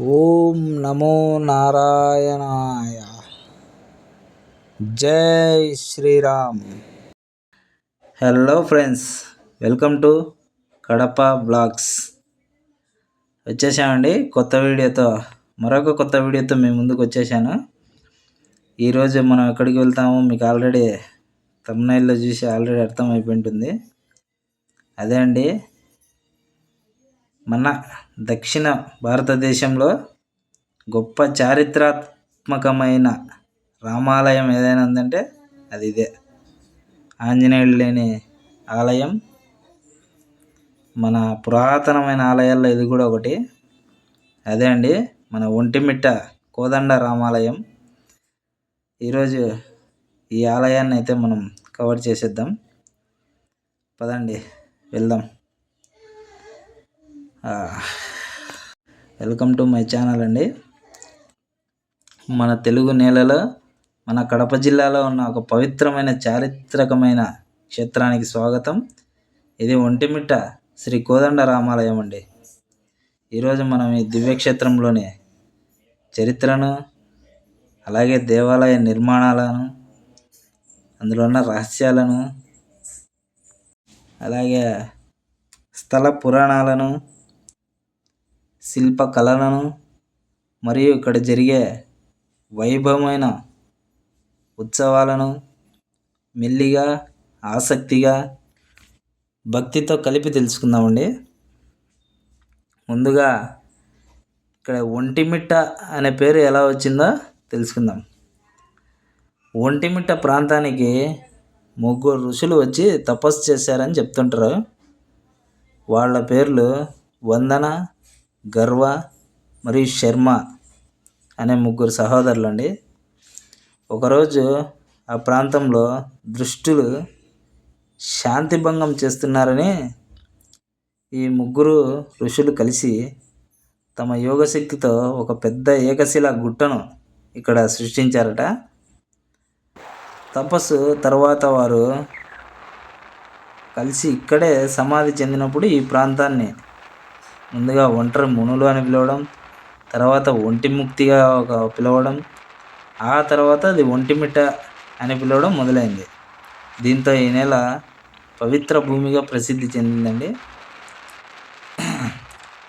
ఓం నమో నారాయణాయ. జై Sriram. Hello friends, welcome to Kadapa blogs. వచ్చేసామండి మరొక కొత్త వీడియోతో మీ ముందుకు వచ్చేసాను. ఈరోజు మనం ఎక్కడికి వెళ్తామో మీకు ఆల్రెడీ థంబ్నెయిల్లో చూసి ఆల్రెడీ అర్థమైపోయి ఉంటుంది. అదే అండి, మన దక్షిణ భారతదేశంలో గొప్ప చారిత్రాత్మకమైన రామాలయం ఏదైనా ఉందంటే అది ఇదే. ఆంజనేయుడు లేని ఆలయం, మన పురాతనమైన ఆలయాల్లో ఇది కూడా ఒకటి. అదే అండి, మన ఒంటిమిట్ట కోదండ రామాలయం. ఈరోజు ఈ ఆలయాన్ని అయితే మనం కవర్ చేసేద్దాం. పదండి వెళ్దాం. వెల్కమ్ టు మై ఛానల్ అండి. మన తెలుగు నేలలో, మన కడప జిల్లాలో ఉన్న ఒక పవిత్రమైన చారిత్రకమైన క్షేత్రానికి స్వాగతం. ఇది ఒంటిమిట్ట శ్రీ కోదండ రామాలయం అండి. ఈరోజు మనం ఈ దివ్యక్షేత్రంలోని చరిత్రను, అలాగే దేవాలయ నిర్మాణాలను, అందులో ఉన్న రహస్యాలను, అలాగే స్థల పురాణాలను, శిల్పకళలను మరియు ఇక్కడ జరిగే వైభవమైన ఉత్సవాలను మెల్లిగా, ఆసక్తిగా, భక్తితో కలిపి తెలుసుకుందామండి. ముందుగా ఇక్కడ ఒంటిమిట్ట అనే పేరు ఎలా వచ్చిందో తెలుసుకుందాం. ఒంటిమిట్ట ప్రాంతానికి 3 ఋషులు వచ్చి తపస్సు చేశారని చెప్తుంటారు. వాళ్ళ పేర్లు వందన, గర్వ మరియు శర్మ అనే 3 సహోదరులు అండి. ఒకరోజు ఆ ప్రాంతంలో దుష్టులు శాంతిభంగం చేస్తున్నారని ఈ 3 ఋషులు కలిసి తమ యోగశక్తితో ఒక పెద్ద ఏకశిలా గుట్టను ఇక్కడ సృష్టించారట. తపస్సు తర్వాత వారు కలిసి ఇక్కడే సమాధి చెందినప్పుడు ఈ ప్రాంతాన్ని ముందుగా ఒంటరి మునులు అని పిలవడం, తర్వాత ఒంటిముక్తిగా పిలవడం, ఆ తర్వాత అది ఒంటిమిట్ట అని పిలవడం మొదలైంది. దీంతో ఈ నేల పవిత్ర భూమిగా ప్రసిద్ధి చెందిందండి.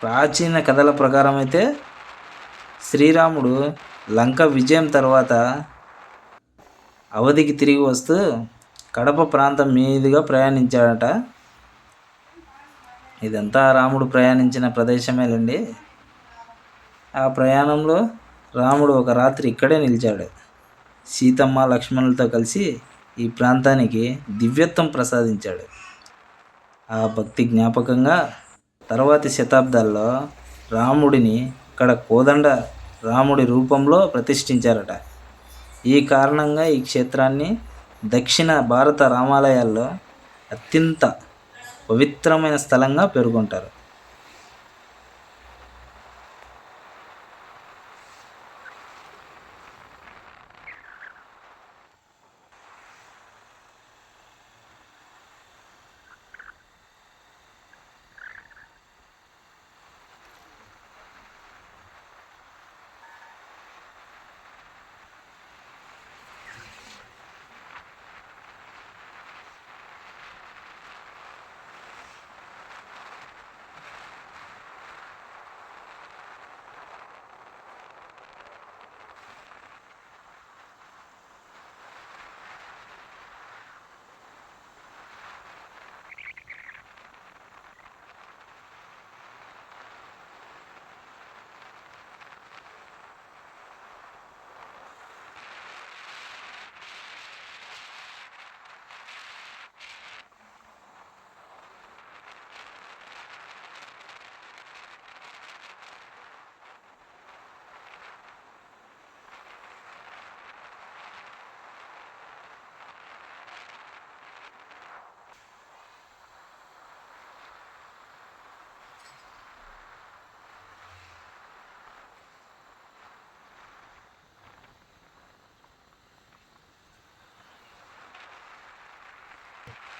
ప్రాచీన కథల ప్రకారం అయితే శ్రీరాముడు లంక విజయం తర్వాత అవధికి తిరిగి వస్తూ కడప ప్రాంతం మీదుగా ప్రయాణించాడట. ఇదంతా రాముడు ప్రయాణించిన ప్రదేశమేలండి. ఆ ప్రయాణంలో రాముడు ఒక రాత్రి ఇక్కడే నిలిచాడు. సీతమ్మ, లక్ష్మణులతో కలిసి ఈ ప్రాంతానికి దివ్యత్వం ప్రసాదించాడు. ఆ భక్తి జ్ఞాపకంగా తర్వాతి శతాబ్దాల్లో రాముడిని ఇక్కడ కోదండ రాముడి రూపంలో ప్రతిష్ఠించారట. ఈ కారణంగా ఈ క్షేత్రాన్ని దక్షిణ భారత రామాలయాల్లో అత్యంత పవిత్రమైన స్థలంగా పేర్కొంటారు.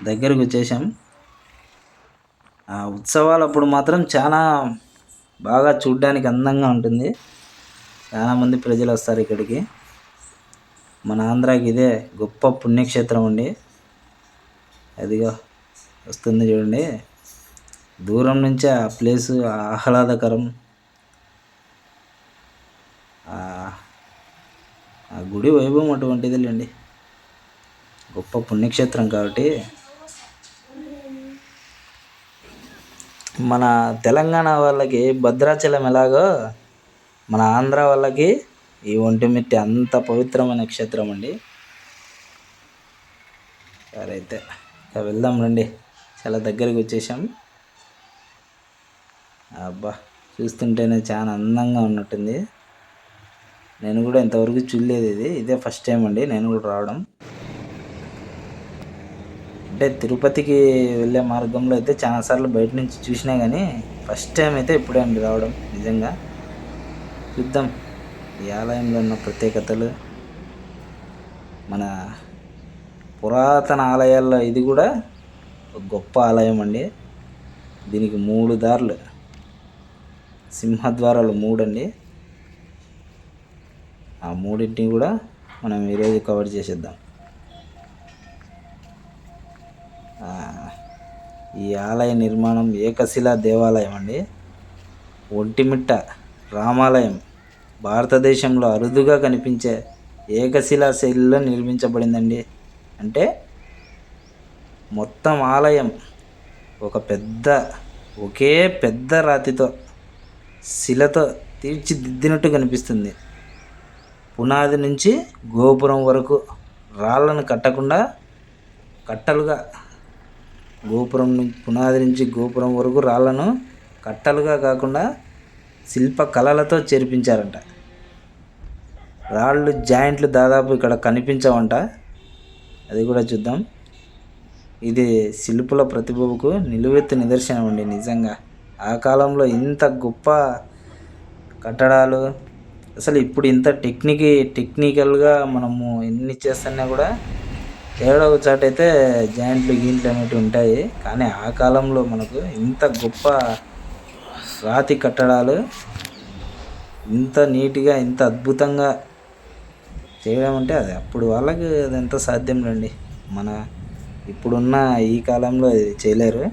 దగ్గరకు వచ్చేసాం. ఆ ఉత్సవాలప్పుడు మాత్రం చాలా బాగా చూడ్డానికి అందంగా ఉంటుంది. చాలామంది ప్రజలు వస్తారు ఇక్కడికి. మన ఆంధ్రాకి ఇదే గొప్ప పుణ్యక్షేత్రం అండి. అదిగో వస్తుంది చూడండి. దూరం నుంచే ఆ ప్లేసు ఆహ్లాదకరం. ఆ గుడి వైభవం అటువంటిదిలేండి. గొప్ప పుణ్యక్షేత్రం కాబట్టి. మన తెలంగాణ వాళ్ళకి భద్రాచలం ఎలాగో మన ఆంధ్ర వాళ్ళకి ఈ ఒంటిమిట్ట అంత పవిత్రమైన క్షేత్రం అండి. సరే అయితే ఇక వెళ్దాం రండి. చాలా దగ్గరికి వచ్చేసాం. అబ్బా చూస్తుంటేనే చాలా అందంగా ఉన్నట్టుంది. నేను కూడా ఇంతవరకు చూడలేదు. ఇదే ఫస్ట్ టైం అండి నేను కూడా రావడం. అంటే తిరుపతికి వెళ్ళే మార్గంలో అయితే చాలాసార్లు బయట నుంచి చూసినా కానీ ఫస్ట్ టైం అయితే ఇప్పుడే అండి రావడం. నిజంగా చూద్దాం ఈ ఆలయంలో ఉన్న ప్రత్యేకతలు. మన పురాతన ఆలయాల్లో ఇది కూడా ఒక గొప్ప ఆలయం అండి. దీనికి 3 దారులు, సింహద్వారాలు 3 అండి. ఆ 3టిని కూడా మనం ఈరోజు కవర్ చేసేద్దాం. ఈ ఆలయ నిర్మాణం ఏకశిలా దేవాలయం అండి. ఒంటిమిట్ట రామాలయం భారతదేశంలో అరుదుగా కనిపించే ఏకశిలా శైలిలో నిర్మించబడిందండి. అంటే మొత్తం ఆలయం ఒకే పెద్ద రాతితో శిలతో తీర్చిదిద్దినట్టు కనిపిస్తుంది. పునాది నుంచి గోపురం వరకు రాళ్ళను కట్టకుండా కట్టలుగా, పునాది నుంచి గోపురం వరకు రాళ్ళను కట్టలుగా కాకుండా శిల్ప కళలతో చేర్పించారంట. రాళ్ళు జాయింట్లు దాదాపు ఇక్కడ కనిపించవంట. అది కూడా చూద్దాం. ఇది శిల్పుల ప్రతిభకు నిలువెత్తు నిదర్శనం అండి. నిజంగా ఆ కాలంలో ఇంత గొప్ప కట్టడాలు అసలు ఇప్పుడు ఇంత టెక్నికల్గా మనము ఎన్ని చేస్తున్నా కూడా ఏడో ఒక చాట అయితే జాయింట్లు గీంట్లు అనేవి ఉంటాయి. కానీ ఆ కాలంలో మనకు ఇంత గొప్ప రాతి కట్టడాలు ఇంత నీట్గా ఇంత అద్భుతంగా చేయడం అంటే అది అప్పుడు వాళ్ళకి అది ఎంత సాధ్యం రండి. మన ఇప్పుడున్న ఈ కాలంలో ఇది చేయలేరు.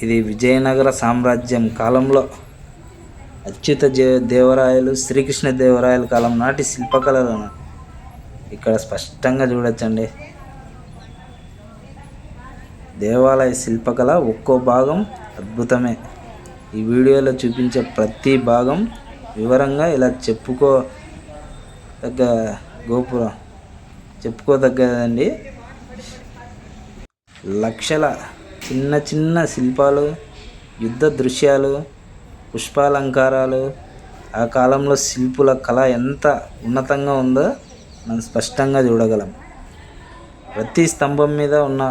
ఇది విజయనగర సామ్రాజ్యం కాలంలో అచ్యుత దేవరాయలు, శ్రీకృష్ణ దేవరాయల కాలం నాటి శిల్పకళలను ఇక్కడ స్పష్టంగా చూడొచ్చండి. దేవాలయ శిల్పకళ ఒక్కో భాగం అద్భుతమే. ఈ వీడియోలో చూపించే ప్రతి భాగం వివరంగా ఇలా చెప్పుకోదగ్గదండి. లక్షల చిన్న చిన్న శిల్పాలు, యుద్ధ దృశ్యాలు, పుష్పాలంకారాలు, ఆ కాలంలో శిల్పుల కళ ఎంత ఉన్నతంగా ఉందో మనం స్పష్టంగా చూడగలం. ప్రతి స్తంభం మీద ఉన్న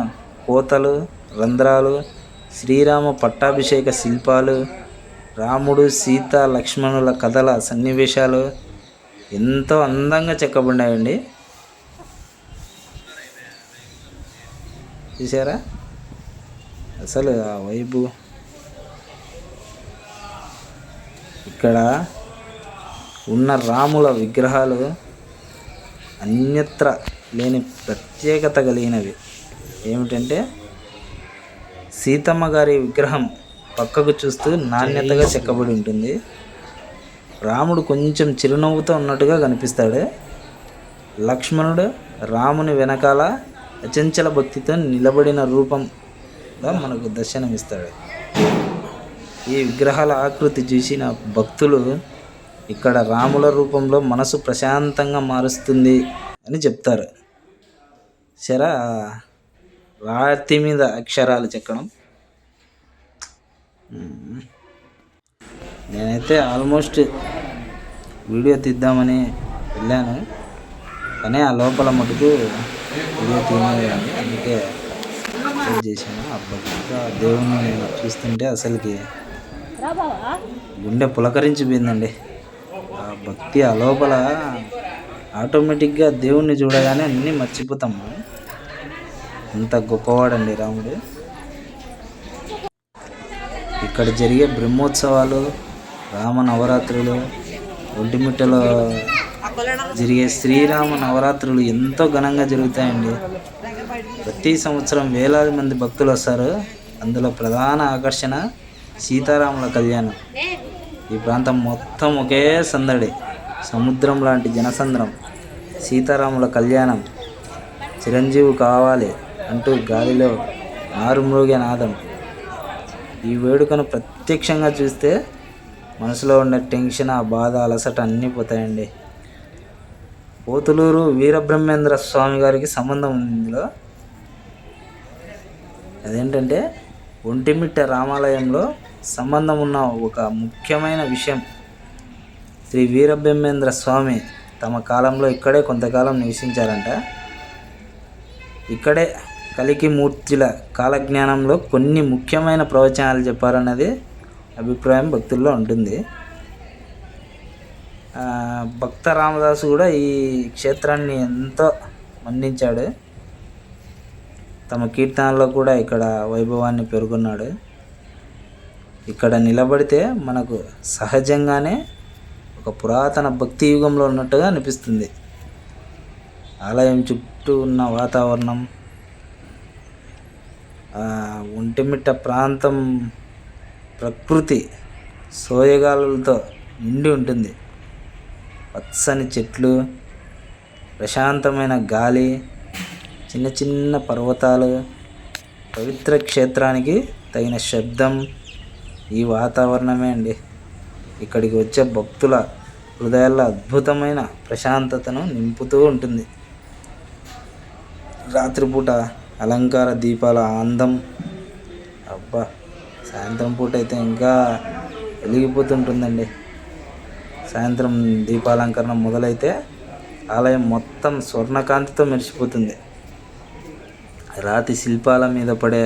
కోతలు, రంధ్రాలు, శ్రీరామ పట్టాభిషేక శిల్పాలు, రాముడు, సీత, లక్ష్మణుల కథల సన్నివేశాలు ఎంతో అందంగా చెక్కబడినాయండి. చూసారా అసలు ఆ వైపు. ఇక్కడ ఉన్న రాముల విగ్రహాలు అన్యత్ర లేని ప్రత్యేకత కలిగినవి. ఏమిటంటే సీతమ్మ గారి విగ్రహం పక్కకు చూస్తూ నాణ్యతగా చెక్కబడి ఉంటుంది. రాముడు కొంచెం చిరునవ్వుతో ఉన్నట్టుగా కనిపిస్తాడు. లక్ష్మణుడు రాముని వెనకాల అచంచల భక్తితో నిలబడిన రూపంగా మనకు దర్శనమిస్తాడు. ఈ విగ్రహాల ఆకృతి చూసిన భక్తులు ఇక్కడ రాముల రూపంలో మనసు ప్రశాంతంగా మారుస్తుంది అని చెప్తారు. సరే రాతి మీద అక్షరాలు చెక్కడం. నేనైతే ఆల్మోస్ట్ వీడియో తీద్దామని వెళ్ళాను, కానీ ఆ లోపల మటుకు వీడియో తీయలేదండి. అందుకే చేశాను. ఆ భక్తిగా దేవుణ్ణి చూస్తుంటే అసలుకి గుండె పులకరించిపోయిందండి. ఆ భక్తి ఆ లోపల ఆటోమేటిక్గా దేవుణ్ణి చూడగానే అన్నీ మర్చిపోతాము. అంత గొప్పవాడండి రాముడు. ఇక ఇక్కడ జరిగే బ్రహ్మోత్సవాలు, రామ నవరాత్రులు, ఒంటిమిట్టలో జరిగే శ్రీరామ నవరాత్రులు ఎంతో ఘనంగా జరుగుతాయండి. ప్రతి సంవత్సరం వేలాది మంది భక్తులు వస్తారు. అందులో ప్రధాన ఆకర్షణ సీతారాముల కళ్యాణం. ఈ ప్రాంతం మొత్తం ఒకే సందడి, సముద్రం లాంటి జనసంద్రం. సీతారాముల కళ్యాణం, చిరంజీవి కావాలి అంటూ గాలిలో మారుమ్రోగే నాదం. ఈ వేడుకను ప్రత్యక్షంగా చూస్తే మనసులో ఉండే టెన్షన్, ఆ బాధ, అలసట అన్నీ పోతాయండి. పోతులూరు వీరబ్రహ్మేంద్ర స్వామి గారికి సంబంధం ఉంది ఇందులో. అదేంటంటే ఒంటిమిట్ట రామాలయంలో సంబంధం ఉన్న ఒక ముఖ్యమైన విషయం. శ్రీ వీరబ్రహ్మేంద్ర స్వామి తమ కాలంలో ఇక్కడే కొంతకాలం నివసించారంట. ఇక్కడే కలికి మూర్తుల కాలజ్ఞానంలో కొన్ని ముఖ్యమైన ప్రవచనాలు చెప్పారన్నది అభిప్రాయం భక్తుల్లో ఉంటుంది. భక్త రామదాసు కూడా ఈ క్షేత్రాన్ని ఎంతో మన్నించాడు. తమ కీర్తనల్లో కూడా ఇక్కడ వైభవాన్ని పేర్కొన్నాడు. ఇక్కడ నిలబడితే మనకు సహజంగానే ఒక పురాతన భక్తి యుగంలో ఉన్నట్టుగా అనిపిస్తుంది. ఆలయం చుట్టూ ఉన్న వాతావరణం, ఒంటిమిట్ట ప్రాంతం ప్రకృతి సోయగాలులతో నిండి ఉంటుంది. పచ్చని చెట్లు, ప్రశాంతమైన గాలి, చిన్న చిన్న పర్వతాలు, పవిత్ర క్షేత్రానికి తగిన శబ్దం, ఈ వాతావరణమే అండి ఇక్కడికి వచ్చే భక్తుల హృదయాల్లో అద్భుతమైన ప్రశాంతతను నింపుతూ ఉంటుంది. రాత్రిపూట అలంకార దీపాల అందం, అబ్బా, సాయంత్రం పూట అయితే ఇంకా వెలిగిపోతుంటుందండి. సాయంత్రం దీపాలంకరణ మొదలైతే ఆలయం మొత్తం స్వర్ణకాంతితో మెరిసిపోతుంది. రాతి శిల్పాల మీద పడే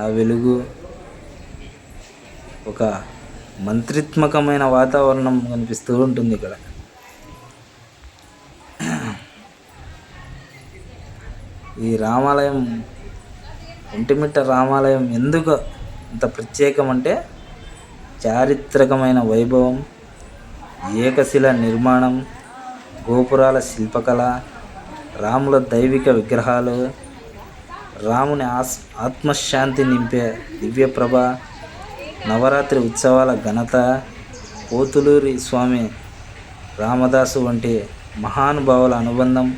ఆ వెలుగు ఒక మంత్రిత్మకమైన వాతావరణం కనిపిస్తూ ఉంటుంది ఇక్కడ. ఈ రామాలయం, ఒంటిమిట్ట రామాలయం ఎందుకు అంత ప్రత్యేకం అంటే చారిత్రకమైన వైభవం, ఏకశిల నిర్మాణం, గోపురాల శిల్పకళ, రాముల దైవిక విగ్రహాలు, రాముని ఆత్మశాంతి నింపే దివ్యప్రభ, నవరాత్రి ఉత్సవాల ఘనత, పోతులూరి స్వామి రామదాసు వంటి మహానుభావుల అనుబంధం,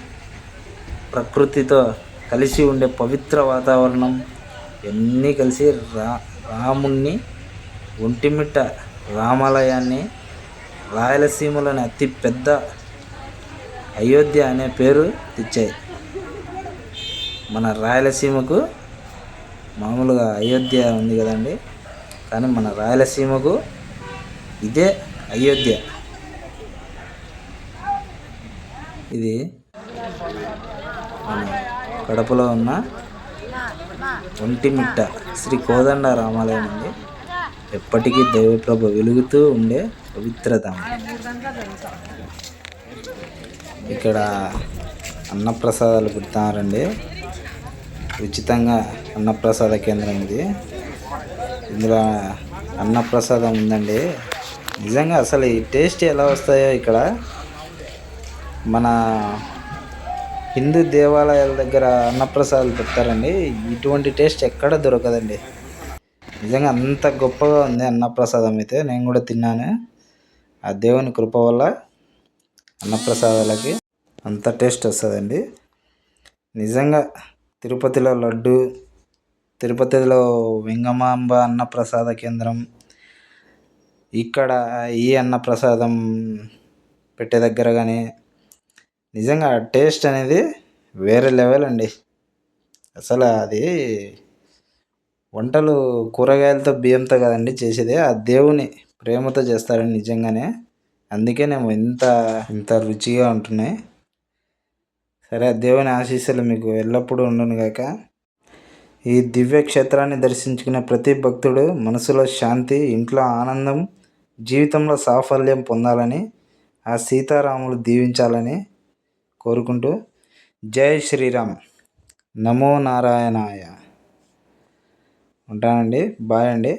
ప్రకృతితో కలిసి ఉండే పవిత్ర వాతావరణం ఇవన్నీ కలిసి రాముణ్ణి, ఒంటిమిట్ట రామాలయాన్ని రాయలసీమలోని అతి పెద్ద అయోధ్య అనే పేరు తెచ్చాయి. మన రాయలసీమకు మామూలుగా అయోధ్య ఉంది కదండి, కానీ మన రాయలసీమకు ఇదే అయోధ్య. ఇది మన కడపలో ఉన్న ఒంటిమిట్ట శ్రీ కోదండ రామాలయం అండి. ఎప్పటికీ దైవప్రభ వెలుగుతూ ఉండే పవిత్రధామం. ఇక్కడ అన్నప్రసాదాలు పెడతారండి. ఉచితంగా అన్నప్రసాద కేంద్రం ఇది. ఇందులో అన్నప్రసాదం ఉందండి. నిజంగా అసలు ఈ టేస్ట్ ఎలా వస్తాయో ఇక్కడ మన హిందూ దేవాలయాల దగ్గర అన్నప్రసాదాలు పెడతారండి. ఇటువంటి టేస్ట్ ఎక్కడ దొరకదండి. నిజంగా అంత గొప్పగా ఉంది అన్నప్రసాదం అయితే. నేను కూడా తిన్నాను. ఆ దేవుని కృప వల్ల అన్నప్రసాదాలకి అంత టేస్ట్ వస్తుందండి. నిజంగా తిరుపతిలో లడ్డు, తిరుపతిలో వెంగమాంబ అన్నప్రసాద కేంద్రం, ఇక్కడ ఈ అన్నప్రసాదం పెట్టే దగ్గర కానీ నిజంగా టేస్ట్ అనేది వేరే లెవెల్ అండి. అసలు అది వంటలు కూరగాయలతో, బియ్యంతో కదండి చేసేది, ఆ దేవుని ప్రేమతో చేస్తారండి నిజంగానే. అందుకేనేమో ఇంత రుచిగా ఉంటున్నాయి. సరే, ఆ దేవుని ఆశీస్సులు మీకు ఎల్లప్పుడూ ఉండును గాక. ఈ దివ్య క్షేత్రాన్ని దర్శించుకునే ప్రతి భక్తుడు మనసులో శాంతి, ఇంట్లో ఆనందం, జీవితంలో సాఫల్యం పొందాలని, ఆ సీతారాములు దీవించాలని కోరుకుంటూ జై శ్రీరామ్, నమో నారాయణాయ. ఉంటానండి. బాయ్ అండి.